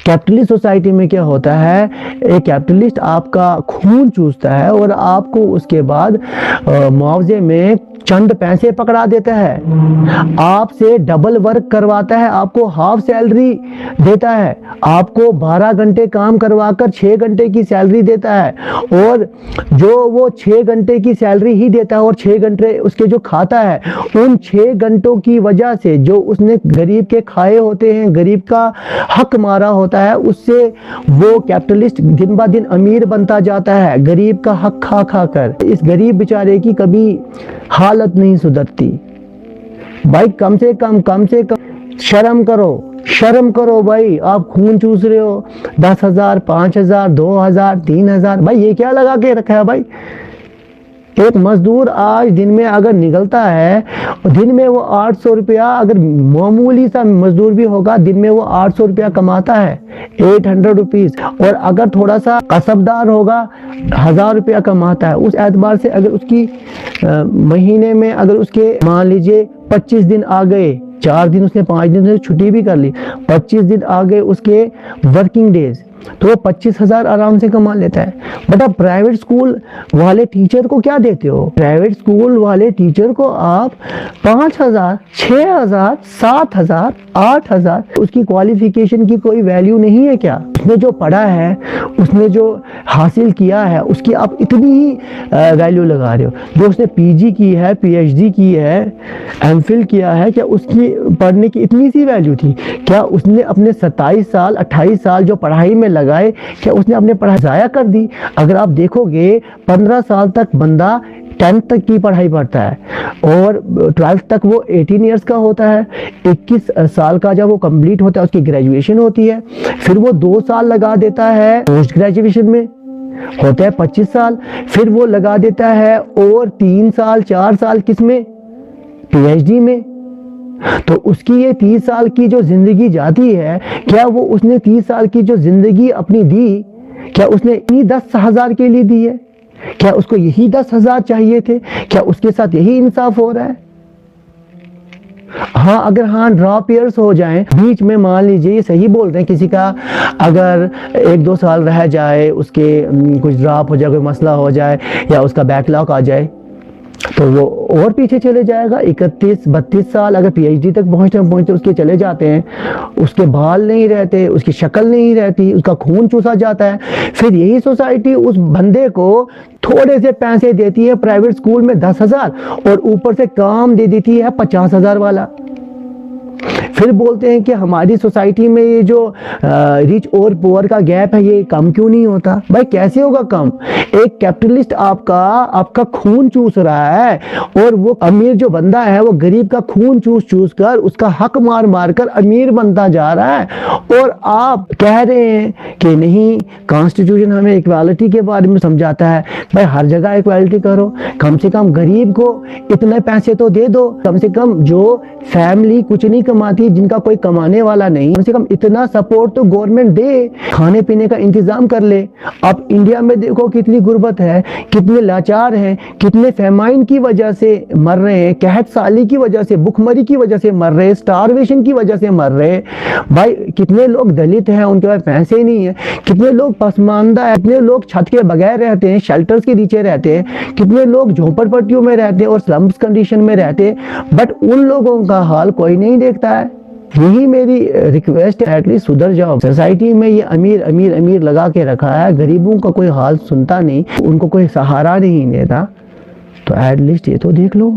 Capitalist society में क्या होता है, एक कैपिटलिस्ट आपका खून चूसता है और आपको उसके बाद मुआवजे में चंद पैसे पकड़ा देता है, आपसे डबल वर्क करवाता है, आपको हाफ सैलरी देता है, आपको 12 घंटे काम करवाकर 6 घंटे की सैलरी देता है, और जो वो 6 घंटे की सैलरी ही देता है और 6 घंटे उसके जो खाता है, उन 6 घंटों की वजह से जो उसने गरीब के खाए होते हैं, गरीब का हक मारा होता है, उससे वो कैपिटलिस्ट दिन ब दिन अमीर बनता जाता है, गरीब का हक खा खा कर। इस गरीब बेचारे की कभी हालत नहीं सुधरती। भाई कम से कम शर्म करो भाई, आप खून चूस रहे हो, 10,000, 5,000, 2,000, 3,000, भाई ये क्या लगा के रखा है भाई। एक मजदूर आज दिन में अगर निकलता है, दिन में वो 800 रुपया, अगर मामूली सा मजदूर भी होगा, दिन में वो 800 रुपया कमाता है, 800 रुपीज, और अगर थोड़ा सा कसबदार होगा 1000 रुपया कमाता है। उस एतबार से अगर उसकी महीने में अगर उसके मान लीजिए 25 दिन आ गए, 4 दिन उसने 5 दिन से छुट्टी भी कर ली, 25 दिन आ गए उसके वर्किंग डेज, तो वो 25,000 आराम से कमा लेता है। बट आप प्राइवेट स्कूल वाले टीचर को क्या देते हो? प्राइवेट स्कूल वाले टीचर को आप 5,000, 6,000, 7,000, 8,000, उसकी क्वालिफिकेशन की कोई वैल्यू नहीं है क्या? उसने जो पढ़ा है, उसने जो हासिल किया है, उसकी आप इतनी ही वैल्यू लगा रहे हो। जो उसने पीजी की है, पीएचडी की है, एमफिल किया है, क्या उसकी पढ़ने की इतनी सी वैल्यू थी? क्या उसने अपने 27 साल 28 साल जो पढ़ाई में लगाए, क्या उसने अपने पढ़ाई जाया कर दी? अगर आप देखोगे 15 साल तक बंदा 10th तक की पढ़ाई पढ़ता है और 12th तक वो 18 ईयर्स का होता है, 21 साल का जब वो कंप्लीट होता है उसकी ग्रेजुएशन होती है, फिर वो 2 साल लगा देता है पोस्ट ग्रेजुएशन में, होता है 25 साल, फिर वो लगा देता है और 3 साल 4 साल किसमें? पीएचडी में। तो उसकी ये 30 साल की जो जिंदगी जाती है, क्या वो उसने 30 साल की जो जिंदगी अपनी दी, क्या उसने इन्हीं 10,000 के लिए दी है? क्या उसको यही 10,000 चाहिए थे? क्या उसके साथ यही इंसाफ हो रहा है? हाँ, अगर ड्रॉप ईयर्स हो जाएं बीच में, मान लीजिए ये सही बोल रहे हैं, किसी का अगर 1-2 साल रह जाए, उसके कुछ ड्रॉप हो जाए, कोई मसला हो जाए या उसका बैकलॉग आ जाए, तो वो और पीछे चले जाएगा। 31-32 साल अगर पीएचडी तक पहुंचते उसके चले जाते हैं, उसके बाल नहीं रहते, उसकी शक्ल नहीं रहती, उसका खून चूसा जाता है। फिर यही सोसाइटी उस बंदे को थोड़े से पैसे देती है प्राइवेट स्कूल में 10,000 और ऊपर से काम दे देती है 50,000 वाला। फिर बोलते हैं कि हमारी सोसाइटी में ये जो रिच और पुअर का गैप है, ये कम क्यों नहीं होता? भाई कैसे होगा कम? एक कैपिटलिस्ट आपका खून चूस रहा है और वो अमीर जो बंदा है वो गरीब का खून चूस कर, उसका हक मार कर अमीर बनता जा रहा है, और आप कह रहे हैं कि नहीं, कॉन्स्टिट्यूशन हमें इक्वालिटी के बारे में समझाता है। भाई हर जगह इक्वालिटी करो, कम से कम गरीब को इतने पैसे तो दे दो, कम से कम जो फैमिली कुछ नहीं कमाती, जिनका कोई कमाने वाला नहीं, कम से कम इतना सपोर्ट तो गवर्नमेंट दे, खाने पीने का इंतजाम कर ले। अब इंडिया में देखो कितनी गुर्बत है, कितने लाचार हैं, कितने फेमाइन की वजह से मर रहे हैं, कहत साली की वजह से, भुखमरी की वजह से मर रहे हैं, स्टारवेशन की वजह से मर रहे हैं। भाई कितने लोग दलित हैं, उनके पास पैसे नहीं है, कितने लोग पसमानदा है, कितने लोग छत के बगैर रहते हैं, शेल्टर्स के नीचे रहते हैं, कितने लोग झोपड़पट्टियों में रहते हैं और स्लम्स कंडीशन में रहते हैं, बट उन लोगों का हाल कोई नहीं देखता है। यही मेरी रिक्वेस्ट है, एटलीस्ट सुधर जाओ। सोसाइटी में ये अमीर अमीर अमीर लगा के रखा है, गरीबों का कोई हाल सुनता नहीं, उनको कोई सहारा नहीं देता, तो एटलीस्ट ये तो देख लो।